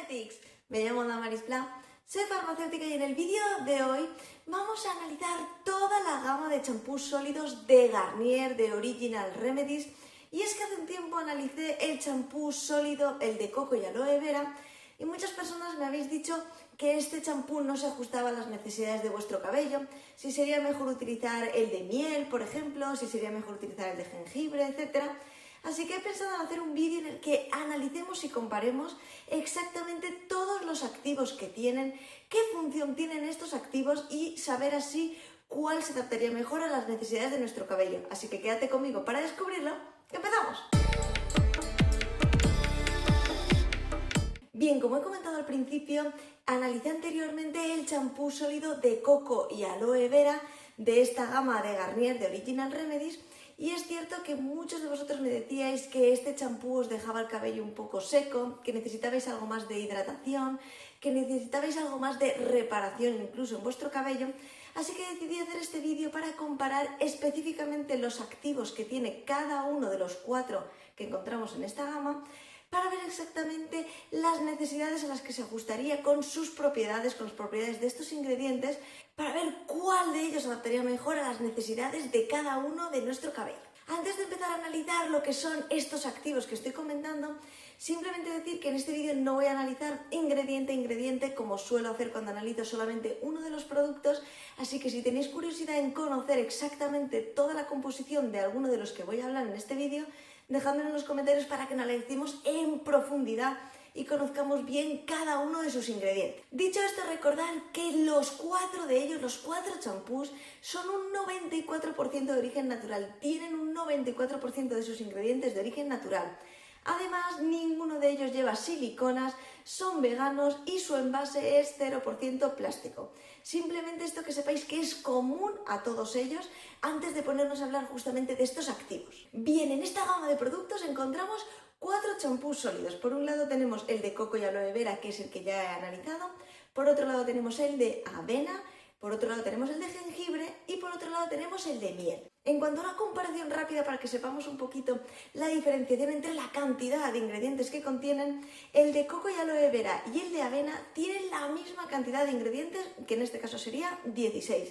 Cosmetics. Me llamo Damaris Pla, soy farmacéutica y en el vídeo de hoy vamos a analizar toda la gama de champús sólidos de Garnier, de Original Remedies. Y es que hace un tiempo analicé el champú sólido, el de coco y aloe vera, y muchas personas me habéis dicho que este champú no se ajustaba a las necesidades de vuestro cabello, si sería mejor utilizar el de miel, por ejemplo, si sería mejor utilizar el de jengibre, etc. Así que he pensado en hacer un vídeo en el que analicemos y comparemos exactamente todos los activos que tienen, qué función tienen estos activos y saber así cuál se adaptaría mejor a las necesidades de nuestro cabello. Así que quédate conmigo para descubrirlo. ¡Empezamos! Bien, como he comentado al principio, analicé anteriormente el champú sólido de coco y aloe vera de esta gama de Garnier de Original Remedies. Y es cierto que muchos de vosotros me decíais que este champú os dejaba el cabello un poco seco, que necesitabais algo más de hidratación, que necesitabais algo más de reparación incluso en vuestro cabello. Así que decidí hacer este vídeo para comparar específicamente los activos que tiene cada uno de los 4 que encontramos en esta gama, para ver exactamente las necesidades a las que se ajustaría con sus propiedades, con las propiedades de estos ingredientes, para ver cuál de ellos adaptaría mejor a las necesidades de cada uno de nuestro cabello. Antes de empezar a analizar lo que son estos activos que estoy comentando, simplemente decir que en este vídeo no voy a analizar ingrediente a ingrediente como suelo hacer cuando analizo solamente uno de los productos, así que si tenéis curiosidad en conocer exactamente toda la composición de alguno de los que voy a hablar en este vídeo, dejadmelo en los comentarios para que analicemos en profundidad y conozcamos bien cada uno de sus ingredientes. Dicho esto, recordad que los 4 de ellos, los 4 champús, son un 94% de origen natural, tienen un 94% de sus ingredientes de origen natural. Además, ninguno de ellos lleva siliconas, son veganos y su envase es 0% plástico. Simplemente esto que sepáis que es común a todos ellos antes de ponernos a hablar justamente de estos activos. Bien, en esta gama de productos encontramos 4 champús sólidos. Por un lado tenemos el de coco y aloe vera, que es el que ya he analizado. Por otro lado tenemos el de avena. Por otro lado tenemos el de jengibre y por otro lado tenemos el de miel. En cuanto a una comparación rápida para que sepamos un poquito la diferenciación entre la cantidad de ingredientes que contienen, el de coco y aloe vera y el de avena tienen la misma cantidad de ingredientes, que en este caso sería 16.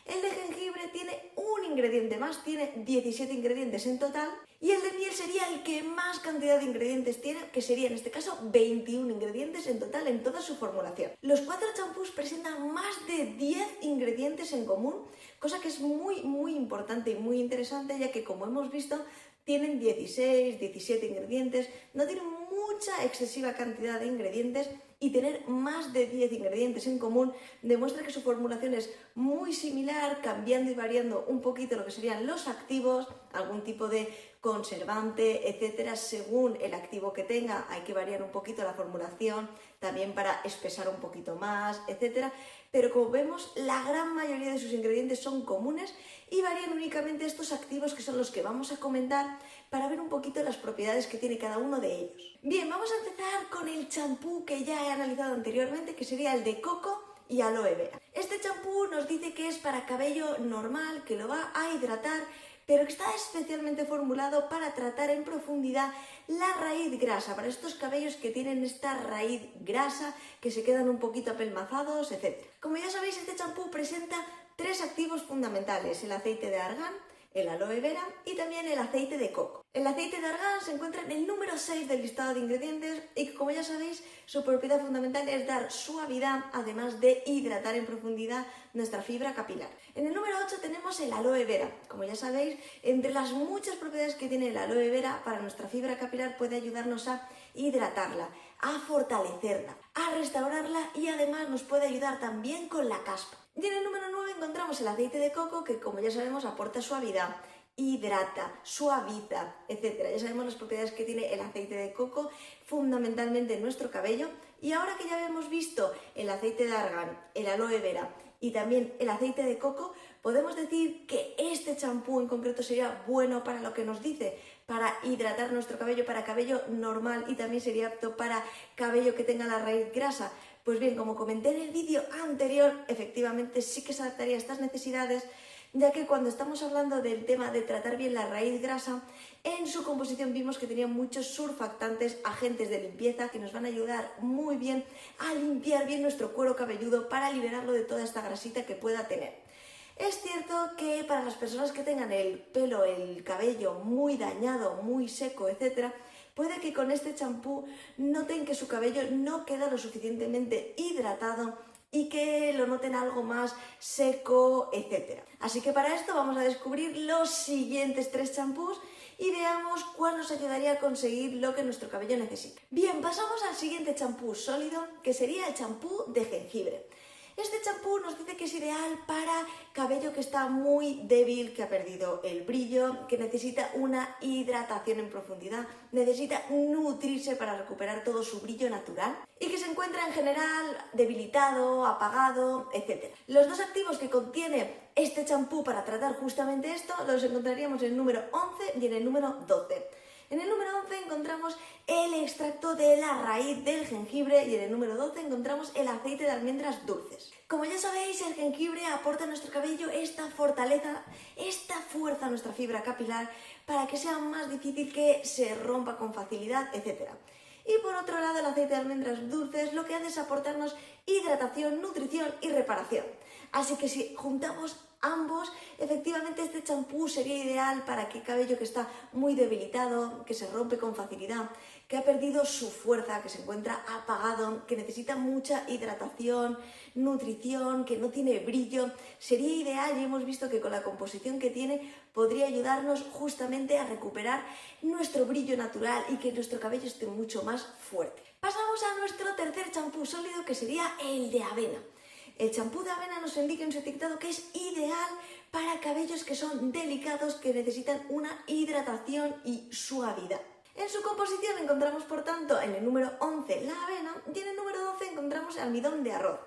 El de jengibre tiene un ingrediente más, tiene 17 ingredientes en total, y el de miel sería el que más cantidad de ingredientes tiene, que sería en este caso 21 ingredientes en total en toda su formulación. Los 4 champús presentan más de 10 ingredientes en común, cosa que es muy importante y muy interesante, ya que como hemos visto tienen 16, 17 ingredientes, no tienen mucha excesiva cantidad de ingredientes, y tener más de 10 ingredientes en común demuestra que su formulación es muy similar, cambiando y variando un poquito lo que serían los activos, algún tipo de conservante, etcétera. Según el activo que tenga hay que variar un poquito la formulación, también para espesar un poquito más, etcétera. Pero como vemos, la gran mayoría de sus ingredientes son comunes y varían únicamente estos activos, que son los que vamos a comentar, para ver un poquito las propiedades que tiene cada uno de ellos. Bien, vamos a empezar con el champú que ya he analizado anteriormente, que sería el de coco y aloe vera. Este champú nos dice que es para cabello normal, que lo va a hidratar, pero que está especialmente formulado para tratar en profundidad la raíz grasa, para estos cabellos que tienen esta raíz grasa, que se quedan un poquito apelmazados, etc. Como ya sabéis, este champú presenta 3 activos fundamentales: el aceite de argán, el aloe vera y también el aceite de coco. El aceite de argán se encuentra en el número 6 del listado de ingredientes y, como ya sabéis, su propiedad fundamental es dar suavidad, además de hidratar en profundidad nuestra fibra capilar. En el número 8 tenemos el aloe vera. Como ya sabéis, entre las muchas propiedades que tiene el aloe vera para nuestra fibra capilar, puede ayudarnos a hidratarla, a fortalecerla, a restaurarla y además nos puede ayudar también con la caspa. Y en el número 9 encontramos el aceite de coco, que como ya sabemos aporta suavidad, hidrata, suaviza, etc. Ya sabemos las propiedades que tiene el aceite de coco fundamentalmente en nuestro cabello. Y ahora que ya hemos visto el aceite de argán, el aloe vera y también el aceite de coco, podemos decir que este champú en concreto sería bueno para lo que nos dice, para hidratar nuestro cabello, para cabello normal, y también sería apto para cabello que tenga la raíz grasa. Pues bien, como comenté en el vídeo anterior, efectivamente sí que se adaptaría a estas necesidades, ya que cuando estamos hablando del tema de tratar bien la raíz grasa, en su composición vimos que tenía muchos surfactantes, agentes de limpieza que nos van a ayudar muy bien a limpiar bien nuestro cuero cabelludo para liberarlo de toda esta grasita que pueda tener. Es cierto que para las personas que tengan el pelo, el cabello muy dañado, muy seco, etc., puede que con este champú noten que su cabello no queda lo suficientemente hidratado y que lo noten algo más seco, etc. Así que para esto vamos a descubrir los siguientes 3 champús y veamos cuál nos ayudaría a conseguir lo que nuestro cabello necesita. Bien, pasamos al siguiente champú sólido, que sería el champú de jengibre. Este champú nos dice que es ideal para cabello que está muy débil, que ha perdido el brillo, que necesita una hidratación en profundidad, necesita nutrirse para recuperar todo su brillo natural y que se encuentra en general debilitado, apagado, etc. Los 2 activos que contiene este champú para tratar justamente esto los encontraríamos en el número 11 y en el número 12. En el número 11 encontramos el extracto de la raíz del jengibre y en el número 12 encontramos el aceite de almendras dulces. Como ya sabéis, el jengibre aporta a nuestro cabello esta fortaleza, esta fuerza a nuestra fibra capilar para que sea más difícil que se rompa con facilidad, etc. Y por otro lado, el aceite de almendras dulces lo que hace es aportarnos hidratación, nutrición y reparación. Así que si juntamos ambos, efectivamente este champú sería ideal para aquel cabello que está muy debilitado, que se rompe con facilidad, que ha perdido su fuerza, que se encuentra apagado, que necesita mucha hidratación, nutrición, que no tiene brillo. Sería ideal y hemos visto que con la composición que tiene podría ayudarnos justamente a recuperar nuestro brillo natural y que nuestro cabello esté mucho más fuerte. Pasamos a nuestro tercer champú sólido, que sería el de avena. El champú de avena nos indica en su etiquetado que es ideal para cabellos que son delicados, que necesitan una hidratación y suavidad. En su composición encontramos, por tanto, en el número 11 la avena y en el número 12 encontramos el almidón de arroz.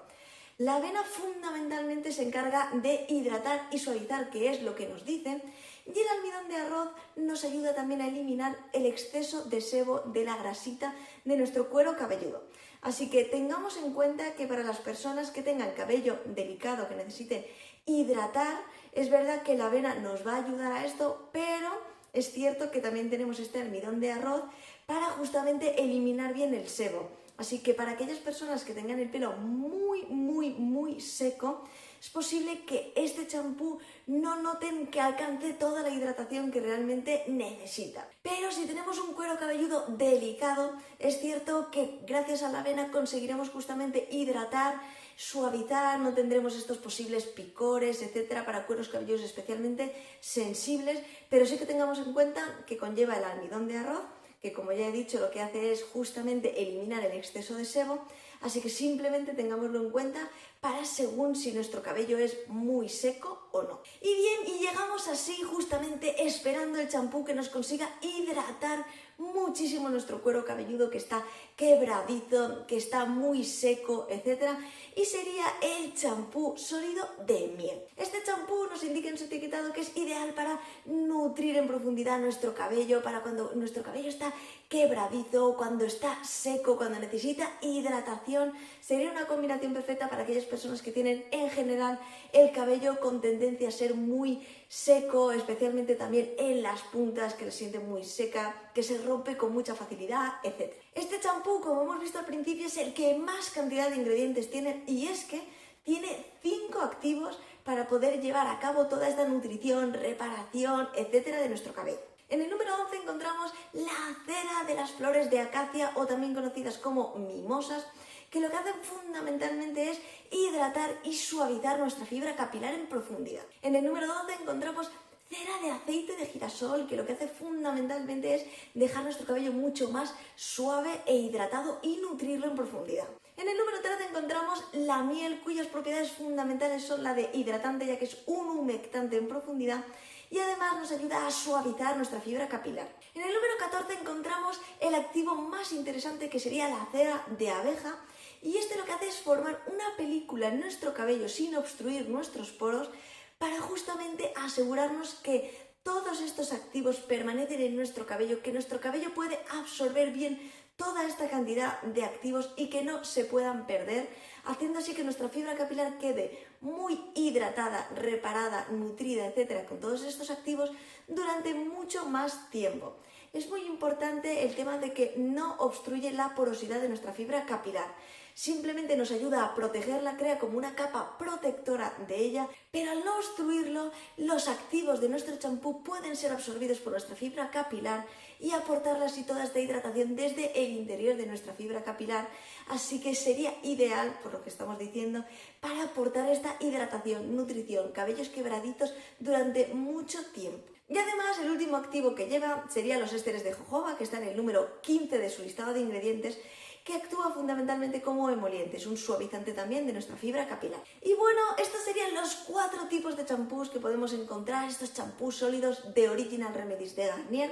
La avena fundamentalmente se encarga de hidratar y suavizar, que es lo que nos dicen, y el almidón de arroz nos ayuda también a eliminar el exceso de sebo de la grasita de nuestro cuero cabelludo. Así que tengamos en cuenta que para las personas que tengan cabello delicado, que necesiten hidratar, es verdad que la avena nos va a ayudar a esto, pero es cierto que también tenemos este almidón de arroz para justamente eliminar bien el sebo. Así que para aquellas personas que tengan el pelo muy seco, es posible que este champú no noten que alcance toda la hidratación que realmente necesita. Pero si tenemos un cuero cabelludo delicado, es cierto que gracias a la avena conseguiremos justamente hidratar, suavizar, no tendremos estos posibles picores, etcétera, para cueros cabelludos especialmente sensibles, pero sí que tengamos en cuenta que conlleva el almidón de arroz, que como ya he dicho lo que hace es justamente eliminar el exceso de sebo, así que simplemente tengámoslo en cuenta para según si nuestro cabello es muy seco o no. Y bien, y llegamos así justamente esperando el champú que nos consiga hidratar muchísimo nuestro cuero cabelludo que está quebradizo, que está muy seco, etc. Y sería el champú sólido de miel. Este champú nos indica en su etiquetado que es ideal para nutrir en profundidad nuestro cabello, para cuando nuestro cabello está quebradizo, cuando está seco, cuando necesita hidratación. Sería una combinación perfecta para aquellas personas que tienen en general el cabello con tendencia a ser muy seco, especialmente también en las puntas, que se siente muy seca, que se rompe con mucha facilidad, etc. Este champú, como hemos visto al principio, es el que más cantidad de ingredientes tiene y es que tiene 5 activos para poder llevar a cabo toda esta nutrición, reparación, etcétera, de nuestro cabello. En el número 11 encontramos la cera de las flores de acacia, o también conocidas como mimosas, que lo que hacen fundamentalmente es hidratar y suavizar nuestra fibra capilar en profundidad. En el número 12 encontramos cera de aceite de girasol, que lo que hace fundamentalmente es dejar nuestro cabello mucho más suave e hidratado y nutrirlo en profundidad. En el número 13 encontramos la miel, cuyas propiedades fundamentales son la de hidratante, ya que es un humectante en profundidad, y además nos ayuda a suavizar nuestra fibra capilar. En el número 14 encontramos el activo más interesante, que sería la cera de abeja, y este lo que hace es formar una película en nuestro cabello sin obstruir nuestros poros para justamente asegurarnos que todos estos activos permanecen en nuestro cabello, que nuestro cabello puede absorber bien toda esta cantidad de activos y que no se puedan perder, haciendo así que nuestra fibra capilar quede muy hidratada, reparada, nutrida, etcétera, con todos estos activos durante mucho más tiempo. Es muy importante el tema de que no obstruye la porosidad de nuestra fibra capilar. Simplemente nos ayuda a protegerla, crea como una capa protectora de ella, pero al no obstruirlo, los activos de nuestro champú pueden ser absorbidos por nuestra fibra capilar y aportarle así toda esta hidratación desde el interior de nuestra fibra capilar. Así que sería ideal, por lo que estamos diciendo, para aportar esta hidratación, nutrición, cabellos quebraditos durante mucho tiempo. Y además el último activo que lleva serían los ésteres de jojoba, que está en el número 15 de su listado de ingredientes, que actúa fundamentalmente como emoliente, es un suavizante también de nuestra fibra capilar. Y bueno, estos serían los 4 tipos de champús que podemos encontrar, estos champús sólidos de Original Remedies de Garnier.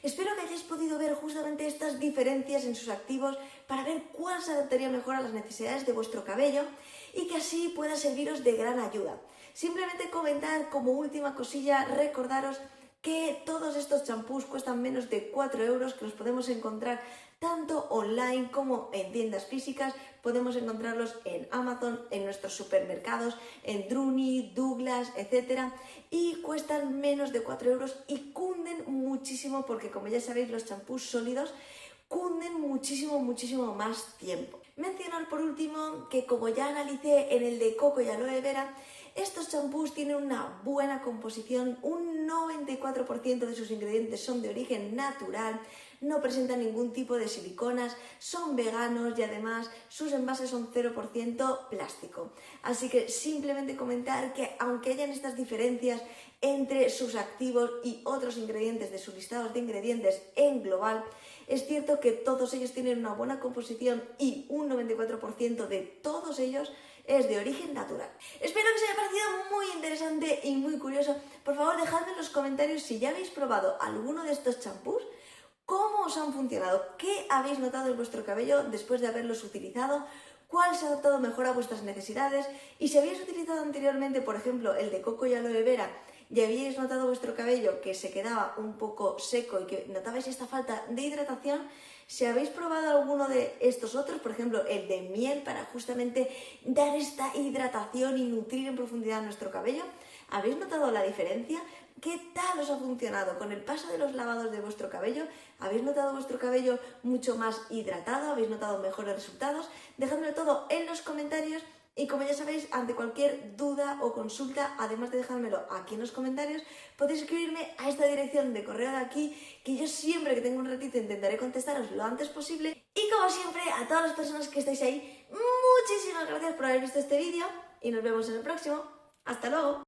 Espero que hayáis podido ver justamente estas diferencias en sus activos para ver cuál se adaptaría mejor a las necesidades de vuestro cabello y que así pueda serviros de gran ayuda. Simplemente comentar como última cosilla, recordaros que todos estos champús cuestan menos de 4 euros, que los podemos encontrar tanto online como en tiendas físicas. Podemos encontrarlos en Amazon, en nuestros supermercados, en Druni, Douglas, etc. Y cuestan menos de 4 euros y cunden muchísimo porque, como ya sabéis, los champús sólidos cunden muchísimo más tiempo. Mencionar por último que, como ya analicé en el de coco y aloe vera, estos champús tienen una buena composición, un 94% de sus ingredientes son de origen natural, no presentan ningún tipo de siliconas, son veganos y además sus envases son 0% plástico. Así que simplemente comentar que aunque hayan estas diferencias entre sus activos y otros ingredientes de sus listados de ingredientes en global, es cierto que todos ellos tienen una buena composición y un 94% de todos ellos es de origen natural. Espero que os haya parecido muy interesante y muy curioso. Por favor, dejadme en los comentarios si ya habéis probado alguno de estos champús, cómo os han funcionado, qué habéis notado en vuestro cabello después de haberlos utilizado, cuál se ha adaptado mejor a vuestras necesidades y si habéis utilizado anteriormente, por ejemplo, el de coco y aloe vera y habéis notado vuestro cabello que se quedaba un poco seco y que notabais esta falta de hidratación. Si habéis probado alguno de estos otros, por ejemplo el de miel, para justamente dar esta hidratación y nutrir en profundidad a nuestro cabello, ¿habéis notado la diferencia? ¿Qué tal os ha funcionado? Con el paso de los lavados de vuestro cabello, ¿habéis notado vuestro cabello mucho más hidratado? ¿Habéis notado mejores resultados? Dejadmelo todo en los comentarios. Y como ya sabéis, ante cualquier duda o consulta, además de dejármelo aquí en los comentarios, podéis escribirme a esta dirección de correo de aquí, que yo siempre que tengo un ratito intentaré contestaros lo antes posible. Y como siempre, a todas las personas que estáis ahí, muchísimas gracias por haber visto este vídeo y nos vemos en el próximo. ¡Hasta luego!